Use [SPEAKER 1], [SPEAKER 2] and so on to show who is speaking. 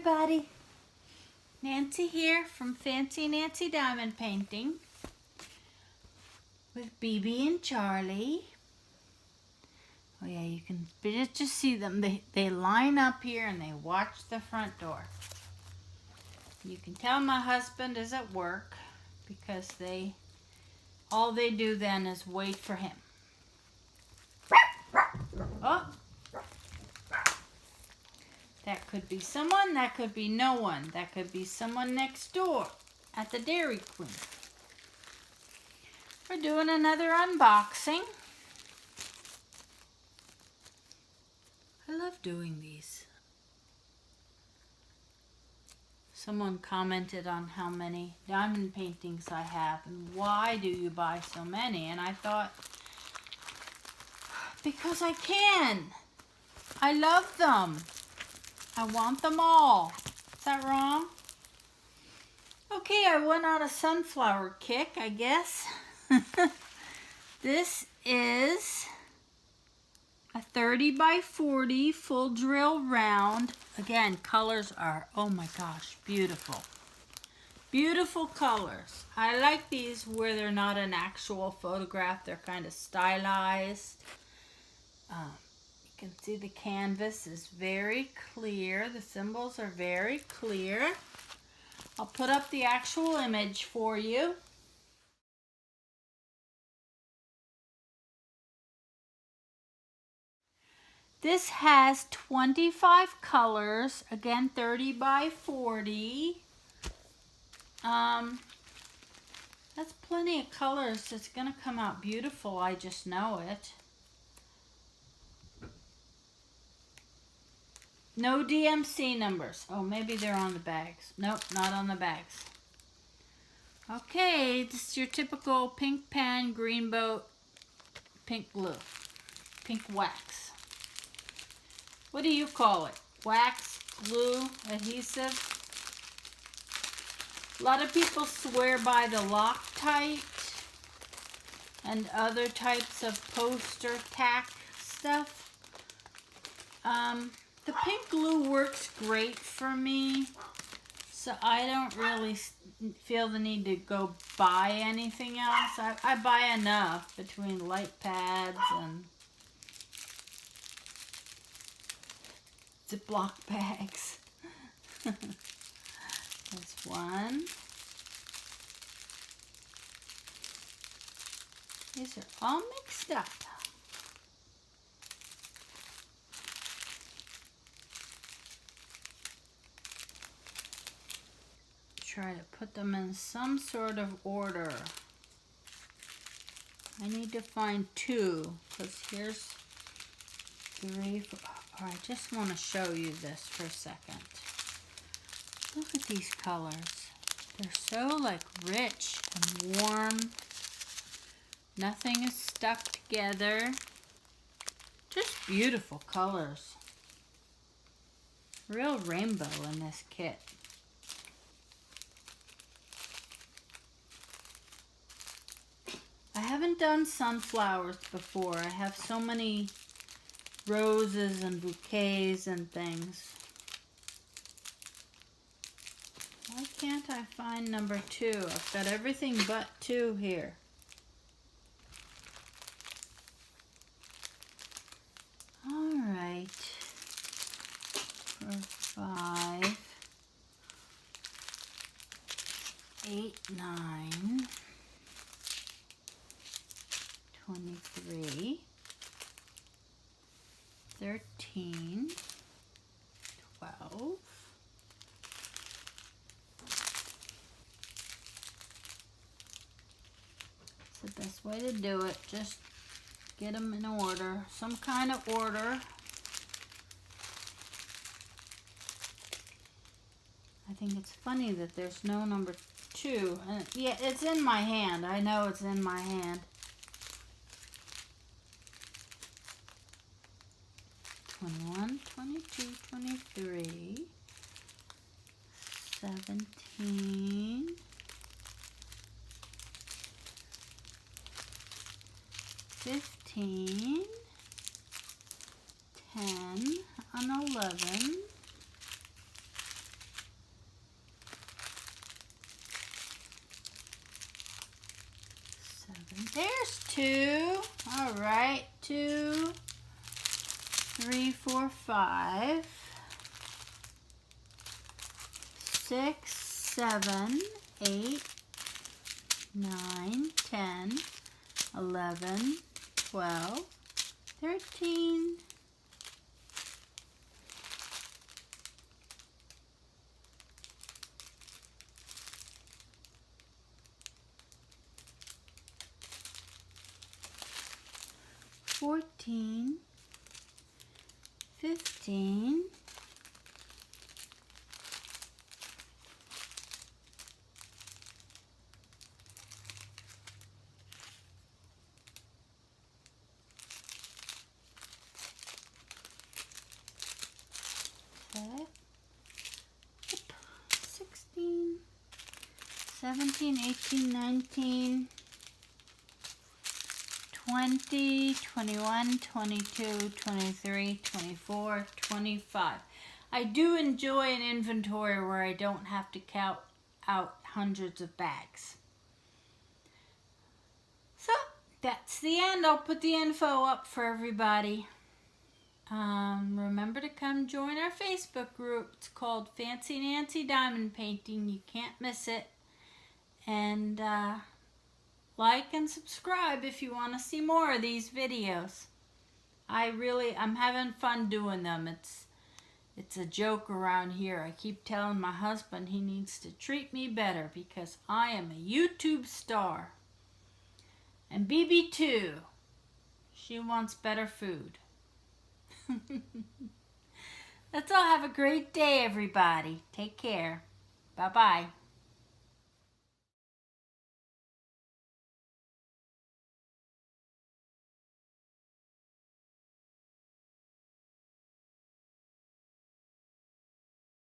[SPEAKER 1] everybody. Nancy here from Fancy Nancy Diamond Painting with BB and Charlie. Oh yeah, you can just see them. They line up here and they watch the front door. You can tell my husband is at work because all they do then is wait for him. Oh! That could be someone, that could be no one. That could be someone next door at the Dairy Queen. We're doing another unboxing. I love doing these. Someone commented on how many diamond paintings I have and why do you buy so many? And I thought, because I can. I love them. I want them all. Is that wrong? Okay, I went on a sunflower kick, I guess. This is a 30 by 40 full drill round. Again, colors are, oh my gosh, beautiful. Beautiful colors. I like these where they're not an actual photograph. They're kind of stylized. You can see the canvas is very clear. The symbols are very clear. I'll put up the actual image for you. This has 25 colors, again 30 by 40. That's plenty of colors. It's going to come out beautiful, I just know it. No DMC numbers. Oh, maybe they're on the bags. Nope, not on the bags. Okay, this is your typical pink pen, green boat, pink glue, pink wax. What do you call it? Wax, glue, adhesive? A lot of people swear by the Loctite and other types of poster tack stuff. The pink glue works great for me, so I don't really feel the need to go buy anything else. I buy enough between light pads and Ziploc bags. There's one. These are all mixed up. Try to put them in some sort of order. I need to find two, because here's 3, 4. Oh, I just want to show you this for a second. Look at these colors. They're so like rich and warm. Nothing is stuck together. Just beautiful colors. Real rainbow in this kit. I haven't done sunflowers before. I have so many roses and bouquets and things. Why can't I find number 2? I've got everything but 2 here. All right. 4, 5, 8, 9. 23, 13, 12, 's the best way to do it. Just get them in order, some kind of order. I think it's funny that there's no number 2. And yeah, it's in my hand. I know it's in my hand. 21, 22, 23, 17, 15, 10, and 11, 2. All right, 2, 3, 4, 5, 6, 7, 8, 9, 10, 11, 12, 13, 14, 15, 16, 17, 18, 19, 20, 21, 22, 23, 24, 25. I do enjoy an inventory where I don't have to count out hundreds of bags. So, that's the end. I'll put the info up for everybody. Remember to come join our Facebook group. It's called Fancy Nancy Diamond Painting. You can't miss it. And like and subscribe if you want to see more of these videos. I'm having fun doing them. It's a joke around here. I keep telling my husband he needs to treat me better because I am a YouTube star. And BB too. She wants better food. Let's all have a great day, everybody. Take care. Bye-bye.